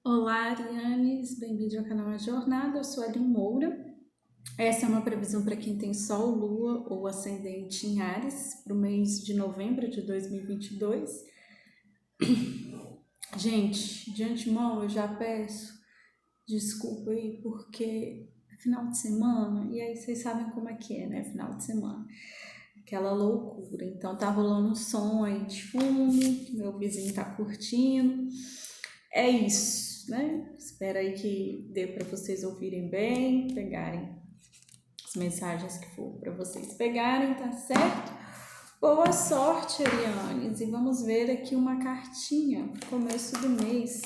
Olá, Arianes, bem-vindo ao canal A Jornada, eu sou a Aline Moura. Essa é uma previsão para quem tem Sol, Lua ou Ascendente em Áries para o mês de novembro de 2022. Gente, de antemão eu já peço desculpa aí porque é final de semana e aí vocês sabem como é que é, né? Final de semana, aquela loucura. Então tá rolando um som aí de fundo, meu vizinho tá curtindo. É isso, né? Espero aí que dê para vocês ouvirem bem, pegarem as mensagens que for para vocês pegarem, tá certo? Boa sorte, Arianes, e vamos ver aqui uma cartinha, começo do mês.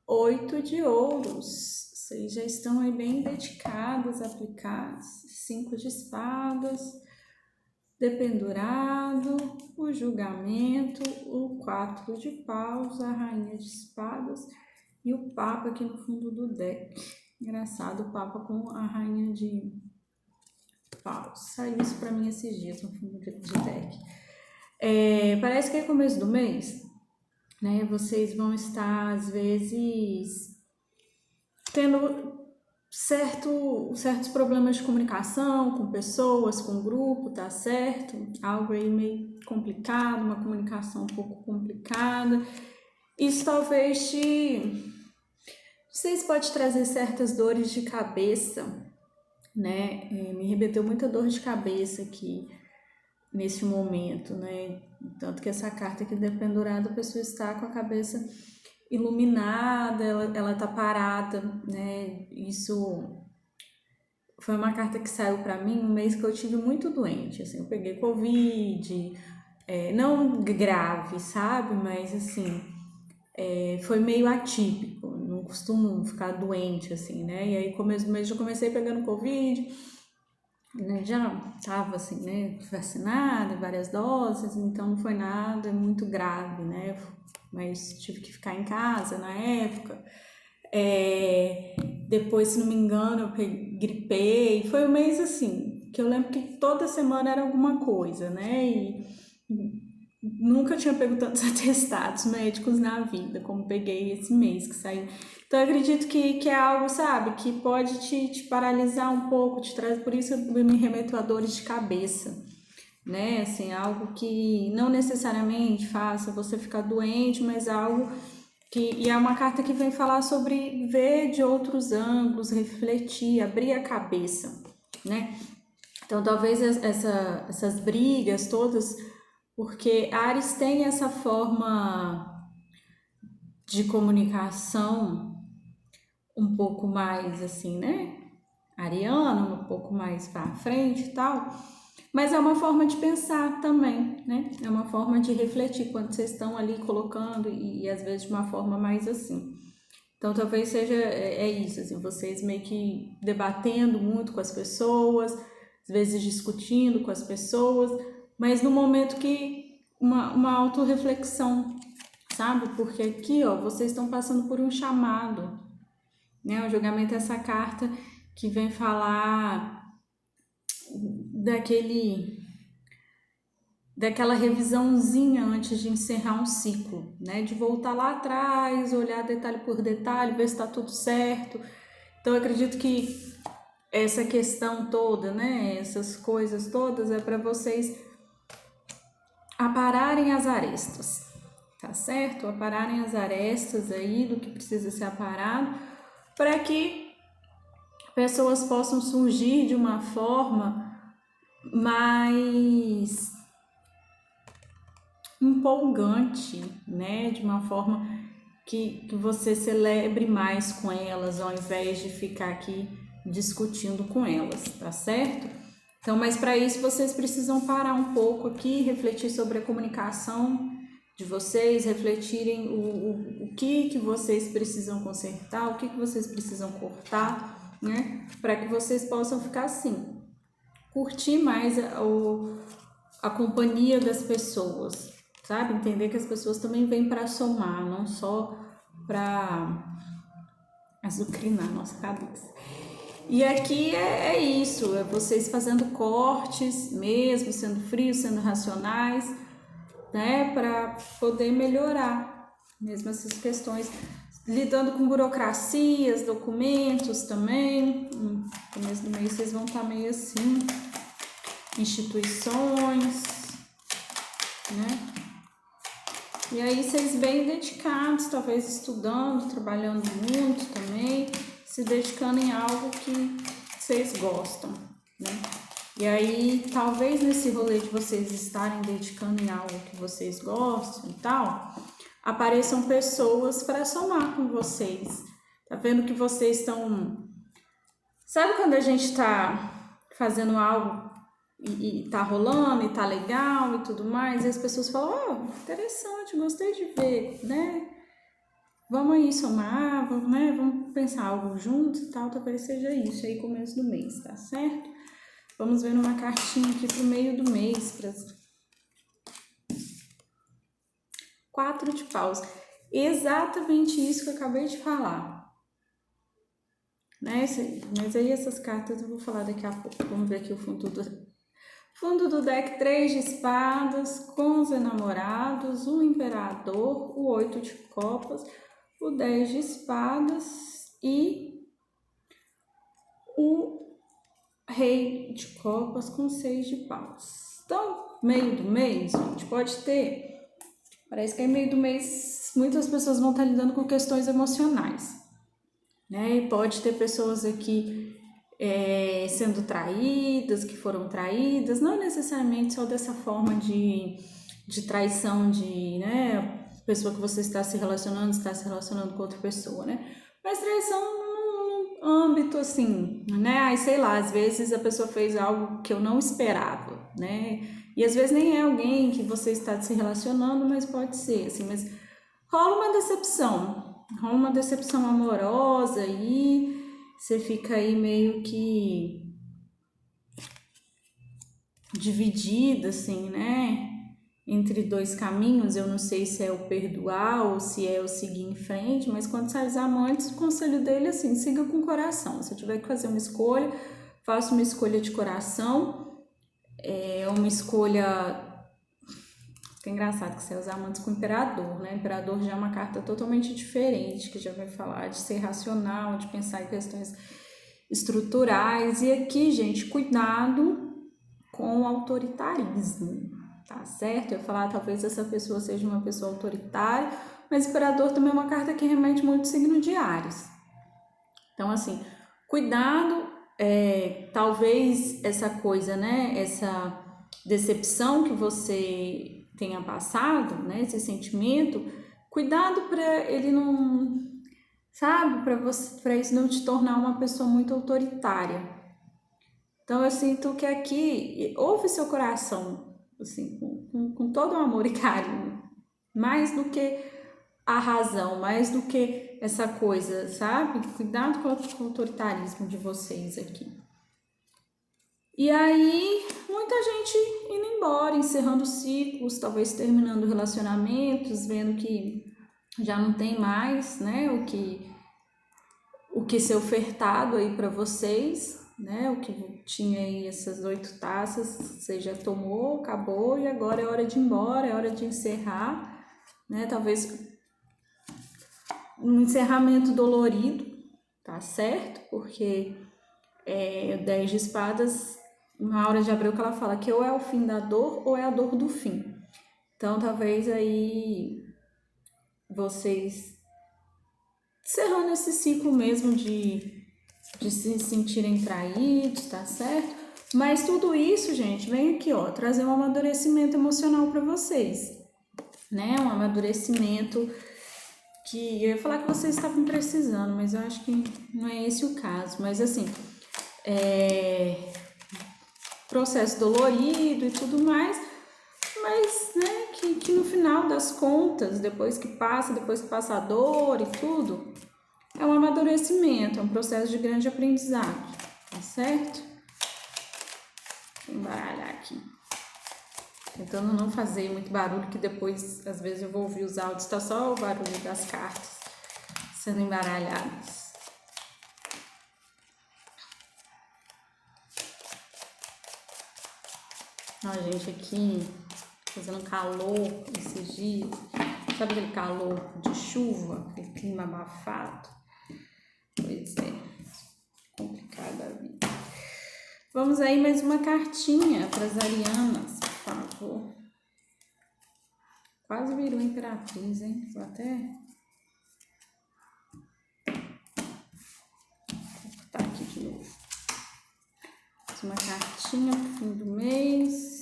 8 de ouros, vocês já estão aí bem dedicados, aplicados. 5 de espadas, dependurado, o julgamento, o 4 de paus, a rainha de espadas e o Papa aqui no fundo do deck. Engraçado, o Papa com a rainha de paus. Saiu isso pra mim esses dias no fundo de deck. Parece que é começo do mês, né? Vocês vão estar, às vezes, tendo certos problemas de comunicação com pessoas, com grupo, tá certo? Algo aí meio complicado, uma comunicação um pouco complicada. Isso talvez vocês pode trazer certas dores de cabeça, né? Me remeteu muita dor de cabeça aqui nesse momento, né? Tanto que essa carta aqui dependurada, a pessoa está com a cabeça iluminada, ela tá parada, né? Isso foi uma carta que saiu para mim um mês que eu tive muito doente, assim, eu peguei Covid, não grave, sabe? Mas assim, foi meio atípico, não costumo ficar doente, assim, né? E aí, começo do mês, eu comecei pegando Covid, né? Já tava assim, né, vacinada, várias doses, então não foi nada muito grave, né? Mas tive que ficar em casa na época. Depois, se não me engano, eu gripei. Foi um mês assim, que eu lembro que toda semana era alguma coisa, né? E nunca tinha pego tantos atestados médicos na vida, como peguei esse mês que saiu. Então, eu acredito que é algo, sabe, que pode te paralisar um pouco, te traz, por isso eu me remeto a dores de cabeça, né? Assim, algo que não necessariamente faça você ficar doente, mas algo e é uma carta que vem falar sobre ver de outros ângulos, refletir, abrir a cabeça, né? Então, talvez essas brigas todas, porque Ares tem essa forma de comunicação um pouco mais assim, né? Ariana, um pouco mais para frente e tal. Mas é uma forma de pensar também, né? É uma forma de refletir quando vocês estão ali colocando e às vezes de uma forma mais assim. Então talvez seja isso, assim, vocês meio que debatendo muito com as pessoas, às vezes discutindo com as pessoas, mas no momento que uma autorreflexão, sabe? Porque aqui, ó, vocês estão passando por um chamado, né? O julgamento é essa carta que vem falar daquela revisãozinha antes de encerrar um ciclo, né? De voltar lá atrás, olhar detalhe por detalhe, ver se está tudo certo. Então eu acredito que essa questão toda, né? Essas coisas todas é para vocês apararem as arestas, tá certo? Apararem as arestas aí do que precisa ser aparado para que pessoas possam surgir de uma forma mais empolgante, né? De uma forma que você celebre mais com elas, ao invés de ficar aqui discutindo com elas, tá certo? Então, mas para isso vocês precisam parar um pouco aqui, refletir sobre a comunicação de vocês, refletirem o que vocês precisam consertar, o que vocês precisam cortar, né? Para que vocês possam ficar assim, curtir mais a companhia das pessoas, sabe? Entender que as pessoas também vêm para somar, não só para azucrinar a nossa cabeça. E aqui é isso, é vocês fazendo cortes mesmo, sendo frios, sendo racionais, né? Para poder melhorar. Mesmo essas questões, lidando com burocracias, documentos também. No começo do mês vocês vão estar meio assim, instituições, né? E aí vocês bem dedicados, talvez estudando, trabalhando muito também, se dedicando em algo que vocês gostam, né? E aí, talvez nesse rolê de vocês estarem dedicando em algo que vocês gostam e tal, apareçam pessoas para somar com vocês. Tá vendo que vocês estão... Sabe quando a gente tá fazendo algo e tá rolando e tá legal e tudo mais, e as pessoas falam, oh, interessante, gostei de ver, né? Vamos aí somar, vamos, né? Vamos pensar algo juntos e tal, talvez seja isso aí começo do mês, tá certo? Vamos ver uma cartinha aqui pro meio do mês, para 4 de paus. Exatamente isso que eu acabei de falar. Né? Mas aí essas cartas eu vou falar daqui a pouco. Vamos ver aqui o fundo do deck, 3 de espadas, com os enamorados, o imperador, o 8 de copas, o 10 de espadas e o rei de copas com 6 de paus. Então, meio do mês, gente, pode ter... Parece que é meio do mês, muitas pessoas vão estar lidando com questões emocionais, né? E pode ter pessoas aqui sendo traídas, que foram traídas, não necessariamente só dessa forma de traição, né? Pessoa que você está se relacionando com outra pessoa, né? Mas traição num âmbito assim, né? Aí sei lá, às vezes a pessoa fez algo que eu não esperava, né? E às vezes nem é alguém que você está se relacionando, mas pode ser, assim, mas rola uma decepção amorosa e você fica aí meio que dividida, assim, né? Entre dois caminhos, eu não sei se é o perdoar ou se é o seguir em frente, mas quando sai os amantes, o conselho dele é assim, siga com o coração. Se eu tiver que fazer uma escolha, faça uma escolha de coração, é uma escolha... É engraçado que você usa amantes com o imperador, né? O imperador já é uma carta totalmente diferente, que já vai falar de ser racional, de pensar em questões estruturais. E aqui, gente, cuidado com o autoritarismo, tá certo? Eu ia falar, talvez essa pessoa seja uma pessoa autoritária, mas o imperador também é uma carta que remete muito ao signo de Áries. Então, assim, cuidado, talvez essa coisa, né? Essa decepção que você tenha passado, né, esse sentimento, cuidado para ele não, sabe, para isso não te tornar uma pessoa muito autoritária. Então eu sinto que aqui ouve seu coração, assim, com todo o amor e carinho, mais do que a razão, mais do que essa coisa, sabe? Cuidado com o autoritarismo de vocês aqui. E aí, muita gente indo embora, encerrando ciclos, talvez terminando relacionamentos, vendo que já não tem mais, né, o que ser ofertado aí para vocês, né, o que tinha aí essas 8 taças, você já tomou, acabou e agora é hora de ir embora, é hora de encerrar, né, talvez um encerramento dolorido, tá certo? Porque o 10 de espadas... Uma hora de Abreu que ela fala que ou é o fim da dor ou é a dor do fim. Então, talvez aí vocês encerrando esse ciclo mesmo de se sentirem traídos, tá certo? Mas tudo isso, gente, vem aqui, ó, trazer um amadurecimento emocional para vocês, né? Um amadurecimento que eu ia falar que vocês estavam precisando, mas eu acho que não é esse o caso. Mas assim, processo dolorido e tudo mais, mas né, que no final das contas, depois que passa a dor e tudo, é um amadurecimento, é um processo de grande aprendizado, tá certo? Vou embaralhar aqui. Tentando não fazer muito barulho, que depois, às vezes, eu vou ouvir os áudios, tá só o barulho das cartas sendo embaralhadas. Ó, gente, aqui fazendo calor esses dias. sabe aquele calor de chuva, aquele clima abafado? Pois é, complicada a vida. Vamos aí mais uma cartinha para as arianas, por favor. Quase virou imperatriz, hein? Vou até cortar aqui de novo. Mais uma cartinha pro fim do mês.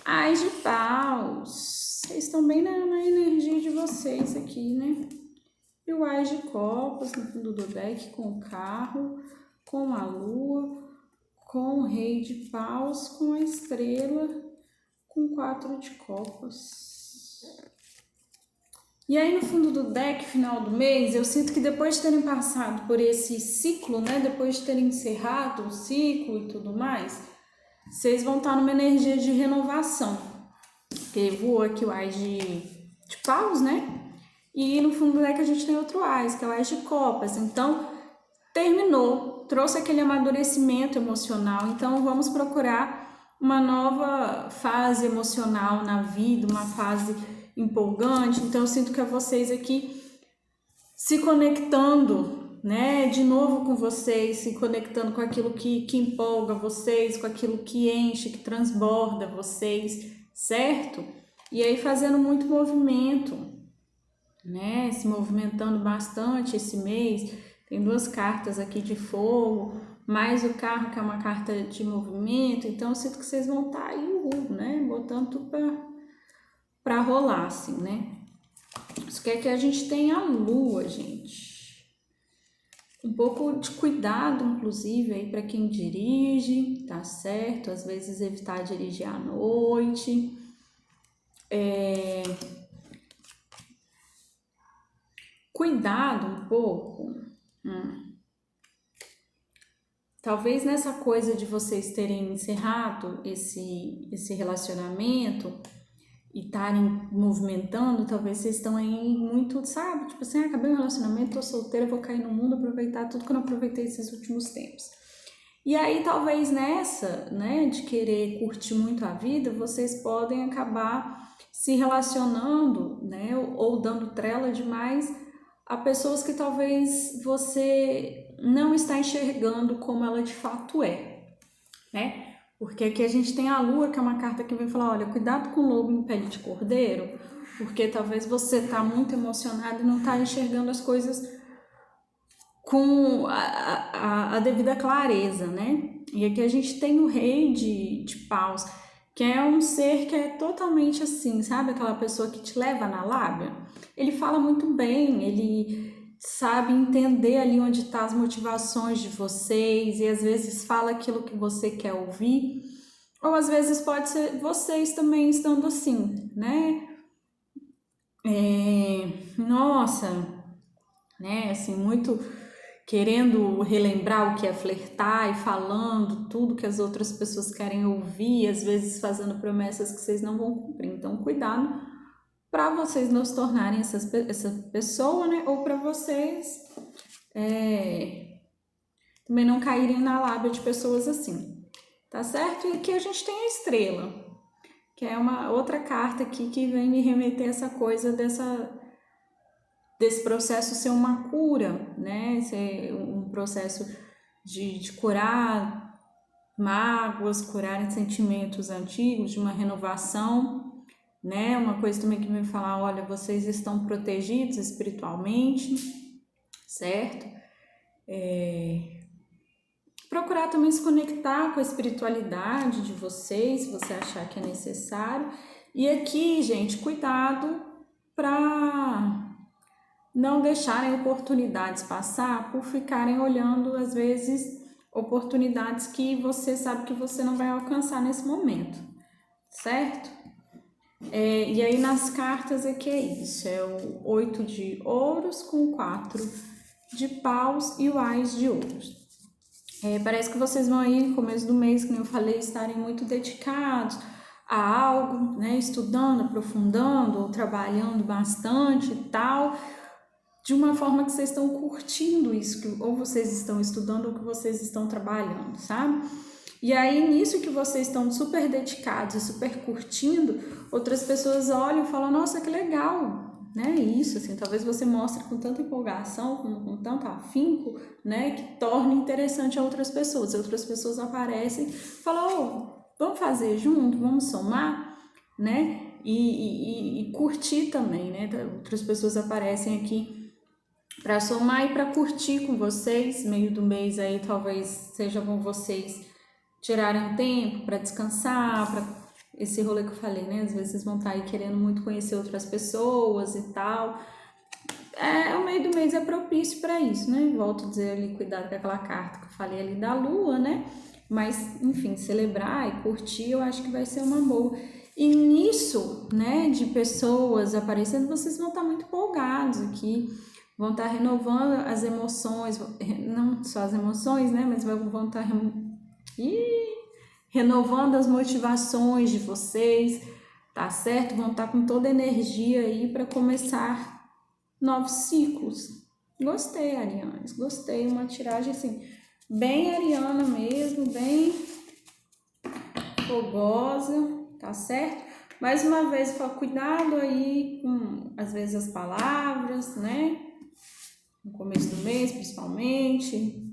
Ais de paus. Vocês estão bem na energia de vocês aqui, né? E o Ais de copas no fundo do deck com o carro, com a lua, com o rei de paus, com a estrela, com 4 de copas. E aí no fundo do deck, final do mês, eu sinto que depois de terem passado por esse ciclo, né? Depois de terem encerrado o ciclo e tudo mais, vocês vão estar numa energia de renovação. Porque voou aqui o Ais de paus, né? E no fundo do deck a gente tem outro Ais, que é o Ais de copas. Então, terminou, trouxe aquele amadurecimento emocional. Então, vamos procurar uma nova fase emocional na vida, uma fase empolgante. Então, eu sinto que é vocês aqui se conectando, né, de novo com vocês, se conectando com aquilo que empolga vocês, com aquilo que enche, que transborda vocês, certo? E aí fazendo muito movimento, né, se movimentando bastante esse mês. Tem 2 cartas aqui de fogo, mais o carro, que é uma carta de movimento. Então eu sinto que vocês vão estar aí, né, botando tudo pra rolar, assim, né? Isso quer que a gente tenha a lua, gente. Um pouco de cuidado, inclusive, aí para quem dirige, tá certo? Às vezes evitar dirigir à noite. Cuidado um pouco. Talvez nessa coisa de vocês terem encerrado esse relacionamento e estarem movimentando, talvez vocês estão aí muito, sabe? Tipo assim, acabei o relacionamento, tô solteira, vou cair no mundo, aproveitar tudo que eu não aproveitei esses últimos tempos. E aí, talvez nessa, né, de querer curtir muito a vida, vocês podem acabar se relacionando, né, ou dando trela demais a pessoas que talvez você não está enxergando como ela de fato é, né? Porque aqui a gente tem a lua, que é uma carta que vem falar, olha, cuidado com o lobo em pele de cordeiro, porque talvez você está muito emocionado e não está enxergando as coisas com a devida clareza, né? E aqui a gente tem o rei de paus, que é um ser que é totalmente assim, sabe? Aquela pessoa que te leva na lábia. Ele fala muito bem, ele sabe entender ali onde estão as motivações de vocês e às vezes fala aquilo que você quer ouvir, ou às vezes pode ser vocês também estando assim, né? Nossa, né? Assim, muito querendo relembrar o que é flertar e falando tudo que as outras pessoas querem ouvir, às vezes fazendo promessas que vocês não vão cumprir. Então, cuidado para vocês não se tornarem essa pessoa, né? Ou para vocês também não caírem na lábia de pessoas assim, tá certo? E aqui a gente tem a estrela, que é uma outra carta aqui que vem me remeter essa coisa desse processo ser uma cura, né? Ser um processo de curar mágoas, curar sentimentos antigos, de uma renovação, né? Uma coisa também que me falar, olha, vocês estão protegidos espiritualmente, certo? Procurar também se conectar com a espiritualidade de vocês, se você achar que é necessário. E aqui, gente, cuidado para não deixarem oportunidades passar por ficarem olhando, às vezes, oportunidades que você sabe que você não vai alcançar nesse momento, certo? E aí nas cartas é que é isso, é o 8 de ouros com 4 de paus e o Ás de ouros. Parece que vocês vão aí no começo do mês, como eu falei, estarem muito dedicados a algo, né, estudando, aprofundando, ou trabalhando bastante e tal, de uma forma que vocês estão curtindo isso, que ou vocês estão estudando ou que vocês estão trabalhando, sabe? E aí, nisso que vocês estão super dedicados e super curtindo, outras pessoas olham e falam, nossa, que legal, né? Isso, assim, talvez você mostre com tanta empolgação, com tanto afinco, né? Que torne interessante a outras pessoas. Outras pessoas aparecem e falam, oh, vamos fazer junto, vamos somar, né? E curtir também, né? Outras pessoas aparecem aqui para somar e para curtir com vocês. Meio do mês aí talvez seja com vocês tirarem um tempo para descansar, para esse rolê que eu falei, né? Às vezes vocês vão estar aí querendo muito conhecer outras pessoas e tal. O meio do mês é propício para isso, né? Volto a dizer ali, cuidado com aquela carta que eu falei ali da lua, né? Mas, enfim, celebrar e curtir eu acho que vai ser uma boa. E nisso, né, de pessoas aparecendo, vocês vão estar muito empolgados aqui, vão estar renovando as emoções, não só as emoções, né, mas vão estar renovando as motivações de vocês, tá certo? Vão estar com toda a energia aí para começar novos ciclos. Gostei, arianes, gostei, uma tiragem assim, bem ariana mesmo, bem fogosa, tá certo? Mais uma vez, cuidado aí com, às vezes, as palavras, né? No começo do mês, principalmente,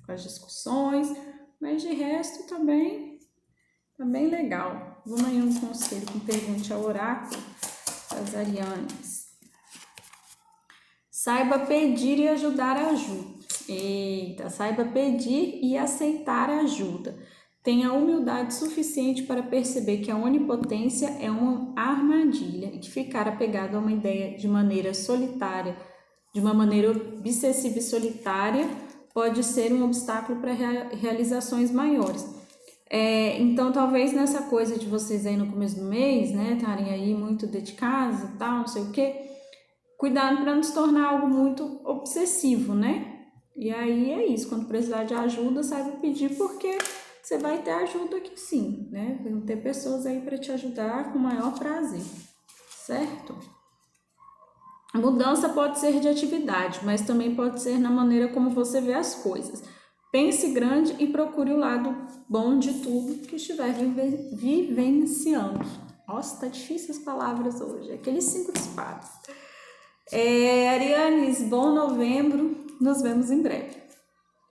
com as discussões, mas de resto também tá bem legal. Vamos aí um conselho com pergunte ao oráculo das arianes. Saiba pedir e ajudar ajuda. Eita, saiba pedir e aceitar ajuda. Tenha humildade suficiente para perceber que a onipotência é uma armadilha e que ficar apegado a uma ideia de maneira solitária, de uma maneira obsessiva e solitária, pode ser um obstáculo para realizações maiores. Então, talvez nessa coisa de vocês aí no começo do mês, né, estarem aí muito dedicados e tal, não sei o quê, cuidado para não se tornar algo muito obsessivo, né? E aí é isso, quando precisar de ajuda, saiba pedir, porque você vai ter ajuda aqui sim, né? Vão ter pessoas aí para te ajudar com o maior prazer, certo? A mudança pode ser de atividade, mas também pode ser na maneira como você vê as coisas. Pense grande e procure o lado bom de tudo que estiver vivenciando. Nossa, tá difícil as palavras hoje. Aqueles 5 de espadas. Arianes, bom novembro. Nos vemos em breve.